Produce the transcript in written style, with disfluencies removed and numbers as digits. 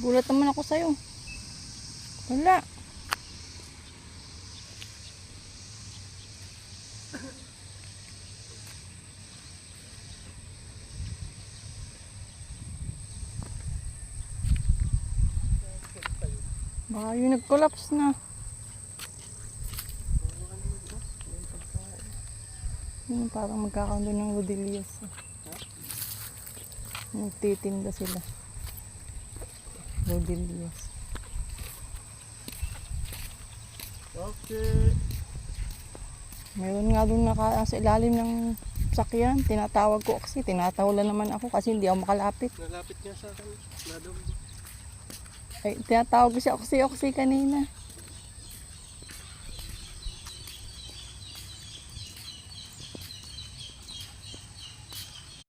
Gulat naman ako sa'yo. Wala. Baka yung nag-collapse na. Parang magkakaroon doon ng rodillas. Nagtitinda sila. Rodillas. Okay. Mayroon nga doon sa ilalim ng sakyan. Tinatawag ko kasi. Tinatawalan naman ako kasi hindi ako makalapit. Nalapit niya sa akin. Nadong. Ay, tinatawag ko si Oxy kanina.